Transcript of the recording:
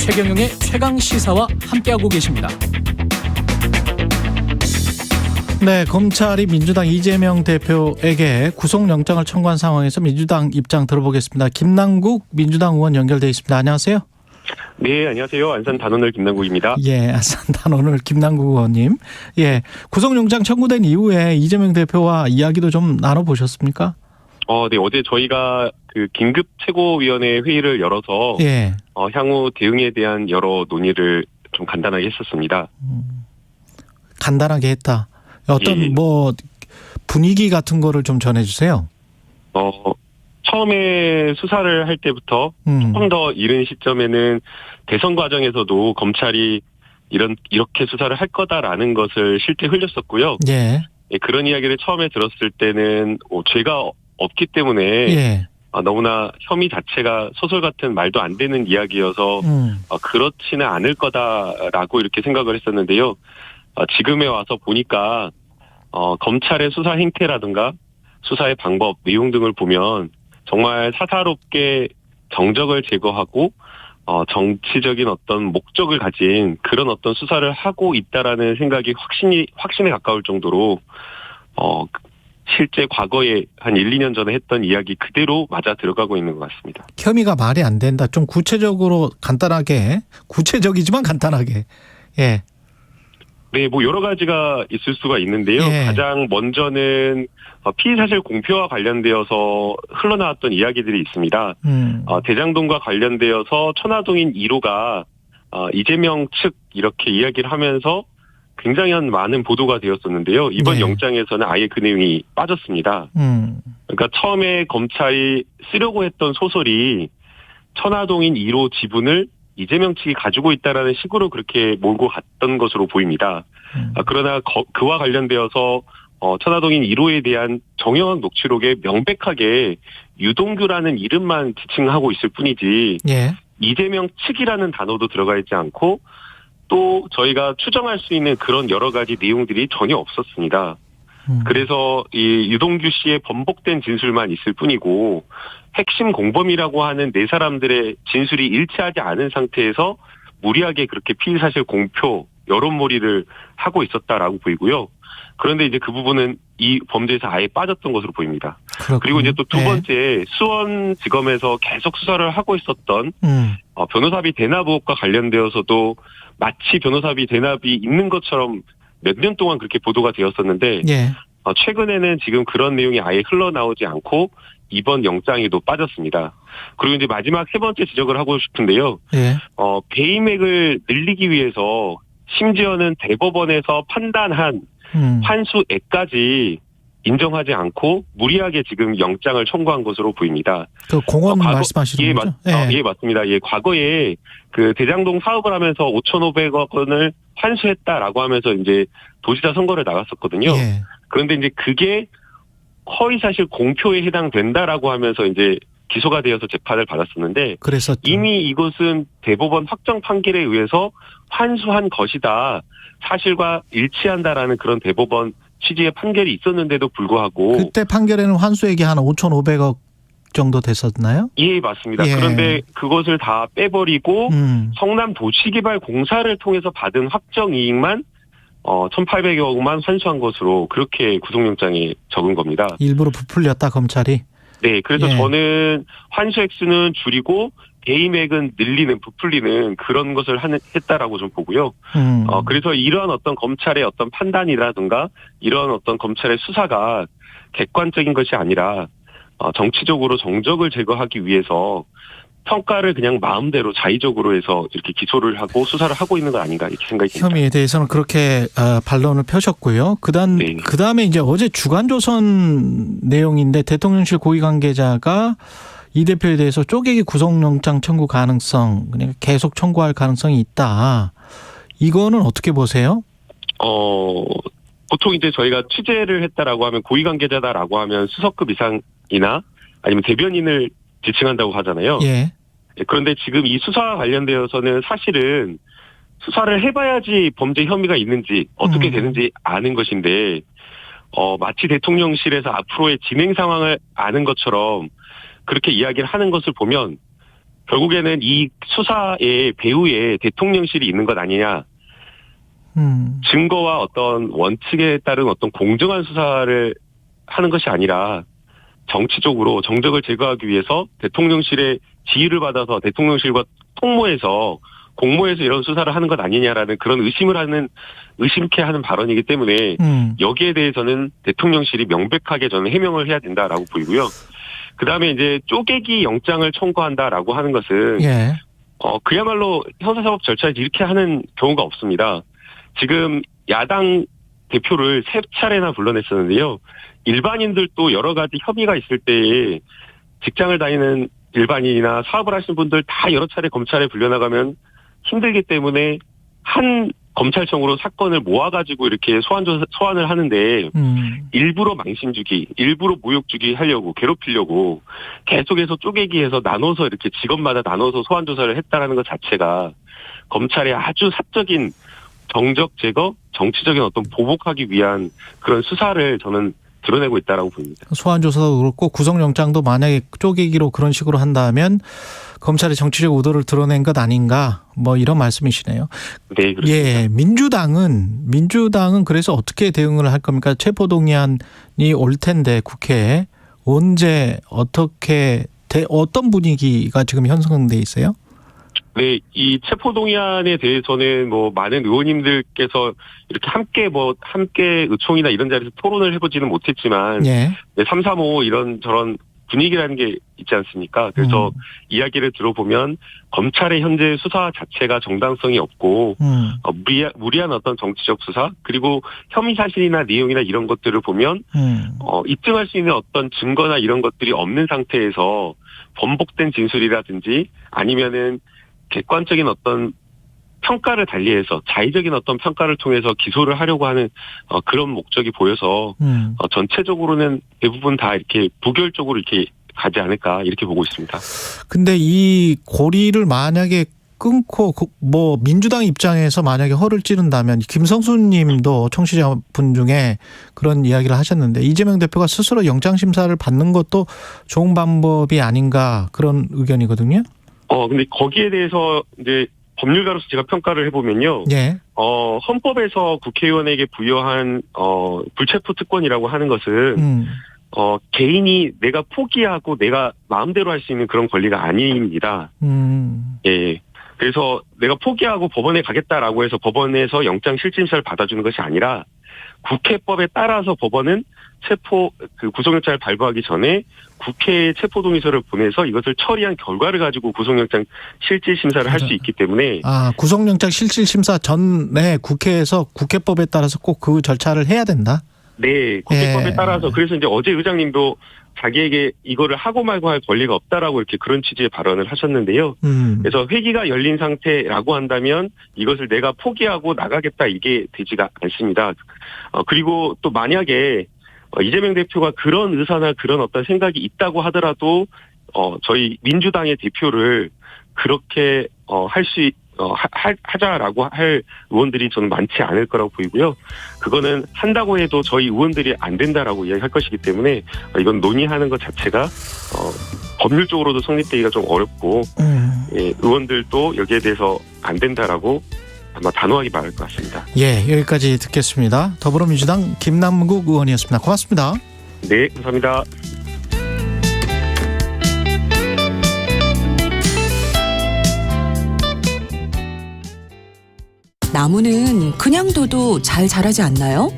최경영의 최강 시사와 함께하고 계십니다. 네, 검찰이 민주당 이재명 대표에게 구속영장을 청구한 상황에서 민주당 입장 들어보겠습니다. 김남국 민주당 의원 연결돼 있습니다. 안녕하세요. 네, 안녕하세요. 안산 단원을 김남국입니다. 예, 안산 단원을 김남국 의원님. 예, 구속영장 청구된 이후에 이재명 대표와 이야기도 좀 나눠보셨습니까? 네, 어제 저희가 그 긴급 최고위원회 회의를 열어서 예. 향후 대응에 대한 여러 논의를 좀 간단하게 했었습니다. 간단하게 했다. 어떤 예. 분위기 같은 거를 좀 전해주세요. 처음에 수사를 할 때부터 조금 더 이른 시점에는 대선 과정에서도 검찰이 이렇게 수사를 할 거다라는 것을 실제 흘렸었고요. 예. 예, 그런 이야기를 처음에 들었을 때는 죄가 없기 때문에 예. 너무나 혐의 자체가 소설 같은 말도 안 되는 이야기여서 그렇지는 않을 거다라고 이렇게 생각을 했었는데요. 지금에 와서 보니까 검찰의 수사 행태라든가 수사의 방법, 내용 등을 보면 정말 사사롭게 정적을 제거하고 정치적인 어떤 목적을 가진 그런 어떤 수사를 하고 있다라는 생각이 확신에 가까울 정도로 실제 과거에 한 1, 2년 전에 했던 이야기 그대로 맞아 들어가고 있는 것 같습니다. 혐의가 말이 안 된다. 좀 구체적으로 간단하게, 구체적이지만 간단하게. 예. 네, 여러 가지가 있을 수가 있는데요. 예. 가장 먼저는 피의사실 공표와 관련되어서 흘러나왔던 이야기들이 있습니다. 대장동과 관련되어서 천화동인 1호가 이재명 측 이렇게 이야기를 하면서 굉장히 많은 보도가 되었었는데요. 이번 네. 영장에서는 아예 그 내용이 빠졌습니다. 그러니까 처음에 검찰이 쓰려고 했던 소설이 천화동인 1호 지분을 이재명 측이 가지고 있다라는 식으로 그렇게 몰고 갔던 것으로 보입니다. 그러나 그와 관련되어서 천화동인 1호에 대한 정영학 녹취록에 명백하게 유동규라는 이름만 지칭하고 있을 뿐이지 예. 이재명 측이라는 단어도 들어가 있지 않고 또 저희가 추정할 수 있는 그런 여러 가지 내용들이 전혀 없었습니다. 그래서 이 유동규 씨의 번복된 진술만 있을 뿐이고 핵심 공범이라고 하는 네 사람들의 진술이 일치하지 않은 상태에서 무리하게 그렇게 피의사실 공표, 여론몰이를 하고 있었다라고 보이고요. 그런데 이제 그 부분은 이 범죄에서 아예 빠졌던 것으로 보입니다. 그렇군요. 그리고 이제 또 두 번째 수원지검에서 계속 수사를 하고 있었던 변호사비 대납 의혹과 관련되어서도 마치 변호사비 대납이 있는 것처럼 몇 년 동안 그렇게 보도가 되었었는데 예. 최근에는 지금 그런 내용이 아예 흘러나오지 않고 이번 영장에도 빠졌습니다. 그리고 이제 마지막 세 번째 지적을 하고 싶은데요. 예. 배임액을 늘리기 위해서 심지어는 대법원에서 판단한 환수액까지 인정하지 않고 무리하게 지금 영장을 청구한 것으로 보입니다. 그 공원 말씀하시는 거죠? 예, 맞습니다. 예, 과거에 그 대장동 사업을 하면서 5,500억 원을 환수했다라고 하면서 이제 도지사 선거를 나갔었거든요. 예. 그런데 이제 그게 허위사실 공표에 해당된다라고 하면서 이제 기소가 되어서 재판을 받았었는데 그랬었죠. 이미 이것은 대법원 확정 판결에 의해서 환수한 것이다. 사실과 일치한다라는 그런 대법원 취지의 판결이 있었는데도 불구하고 그때 판결에는 환수액이 한 5,500억 정도 됐었나요? 예, 맞습니다. 예. 그런데 그것을 다 빼버리고 성남도시개발공사를 통해서 받은 확정이익만 1,800억만 환수한 것으로 그렇게 구속영장에 적은 겁니다. 일부러 부풀렸다 검찰이. 네, 그래서 예. 저는 환수 액수는 줄이고 배임액은 늘리는, 부풀리는 그런 것을 했다라고 좀 보고요. 그래서 이러한 어떤 검찰의 어떤 판단이라든가 이러한 어떤 검찰의 수사가 객관적인 것이 아니라 정치적으로 정적을 제거하기 위해서 평가를 그냥 마음대로 자의적으로 해서 이렇게 기소를 하고 수사를 하고 있는 거 아닌가 이렇게 생각이 듭니다. 혐의에 대해서는 그렇게 반론을 펴셨고요. 네. 그다음에 이제 어제 주간조선 내용인데 대통령실 고위 관계자가 이 대표에 대해서 쪼개기 구속영장 청구 가능성, 그러니까 계속 청구할 가능성이 있다. 이거는 어떻게 보세요? 보통 이제 저희가 취재를 했다라고 하면 고위 관계자다라고 하면 수석급 이상이나 아니면 대변인을 지칭한다고 하잖아요. 예. 그런데 지금 이 수사와 관련되어서는 사실은 수사를 해봐야지 범죄 혐의가 있는지 어떻게 되는지 아는 것인데 마치 대통령실에서 앞으로의 진행 상황을 아는 것처럼 그렇게 이야기를 하는 것을 보면 결국에는 이 수사의 배후에 대통령실이 있는 것 아니냐. 증거와 어떤 원칙에 따른 어떤 공정한 수사를 하는 것이 아니라 정치적으로 정적을 제거하기 위해서 대통령실의 지휘를 받아서 대통령실과 통모해서 공모해서 이런 수사를 하는 것 아니냐라는 그런 의심케 하는 발언이기 때문에 여기에 대해서는 대통령실이 명백하게 저는 해명을 해야 된다라고 보이고요. 그다음에 이제 쪼개기 영장을 청구한다라고 하는 것은 예. 그야말로 형사사법 절차에서 이렇게 하는 경우가 없습니다. 지금 야당 대표를 3차례나 불러냈었는데요. 일반인들도 여러 가지 협의가 있을 때에 직장을 다니는 일반인이나 사업을 하시는 분들 다 여러 차례 검찰에 불려나가면 힘들기 때문에 한 검찰청으로 사건을 모아가지고 이렇게 소환을 하는데 일부러 망신 주기, 일부러 모욕 주기 하려고 괴롭히려고 계속해서 쪼개기해서 나눠서 이렇게 직업마다 나눠서 소환 조사를 했다라는 것 자체가 검찰의 아주 사적인 정적 제거, 정치적인 어떤 보복하기 위한 그런 수사를 저는 드러내고 있다라고 봅니다. 소환 조사도 그렇고 구속영장도 만약에 쪼개기로 그런 식으로 한다면 검찰의 정치적 의도를 드러낸 것 아닌가 뭐 이런 말씀이시네요. 네, 그렇습니다. 예, 민주당은 그래서 어떻게 대응을 할 겁니까? 체포동의안이 올 텐데 국회에 언제 어떻게 어떤 분위기가 지금 형성돼 있어요? 네, 이 체포동의안에 대해서는 뭐 많은 의원님들께서 이렇게 함께 의총이나 이런 자리에서 토론을 해보지는 못했지만, 예. 335 이런 저런 분위기라는 게 있지 않습니까? 그래서 이야기를 들어보면 검찰의 현재 수사 자체가 정당성이 없고, 무리한 어떤 정치적 수사, 그리고 혐의 사실이나 내용이나 이런 것들을 보면, 입증할 수 있는 어떤 증거나 이런 것들이 없는 상태에서 번복된 진술이라든지 아니면은 객관적인 어떤 평가를 달리해서 자의적인 어떤 평가를 통해서 기소를 하려고 하는 그런 목적이 보여서 전체적으로는 대부분 다 이렇게 부결적으로 이렇게 가지 않을까 이렇게 보고 있습니다. 근데 이 고리를 만약에 끊고 뭐 민주당 입장에서 만약에 허를 찌른다면 김성수 님도 청취자분 중에 그런 이야기를 하셨는데 이재명 대표가 스스로 영장 심사를 받는 것도 좋은 방법이 아닌가 그런 의견이거든요. 근데 거기에 대해서 이제 법률가로서 제가 평가를 해보면요. 예. 헌법에서 국회의원에게 부여한, 불체포 특권이라고 하는 것은, 개인이 내가 포기하고 내가 마음대로 할 수 있는 그런 권리가 아닙니다. 예. 그래서 내가 포기하고 법원에 가겠다라고 해서 법원에서 영장 실질심사를 받아주는 것이 아니라 국회법에 따라서 법원은 구속영장을 발부하기 전에 국회에 체포동의서를 보내서 이것을 처리한 결과를 가지고 구속영장 실질심사를 할 수 있기 때문에. 구속영장 실질심사 전에 국회에서 국회법에 따라서 꼭 그 절차를 해야 된다? 네, 국회법에 따라서. 그래서 이제 어제 의장님도 자기에게 이거를 하고 말고 할 권리가 없다라고 이렇게 그런 취지의 발언을 하셨는데요. 그래서 회기가 열린 상태라고 한다면 이것을 내가 포기하고 나가겠다 이게 되지가 않습니다. 그리고 또 만약에 이재명 대표가 그런 의사나 그런 어떤 생각이 있다고 하더라도 저희 민주당의 대표를 그렇게 하자라고 할 의원들이 저는 많지 않을 거라고 보이고요. 그거는 한다고 해도 저희 의원들이 안 된다라고 이야기할 것이기 때문에 이건 논의하는 것 자체가 법률적으로도 성립되기가 좀 어렵고 의원들도 여기에 대해서 안 된다라고 아마 단호하게 말할 것 같습니다. 예, 여기까지 듣겠습니다. 더불어민주당 김남국 의원이었습니다. 고맙습니다. 네, 감사합니다. 나무는 그냥 둬도 잘 자라지 않나요?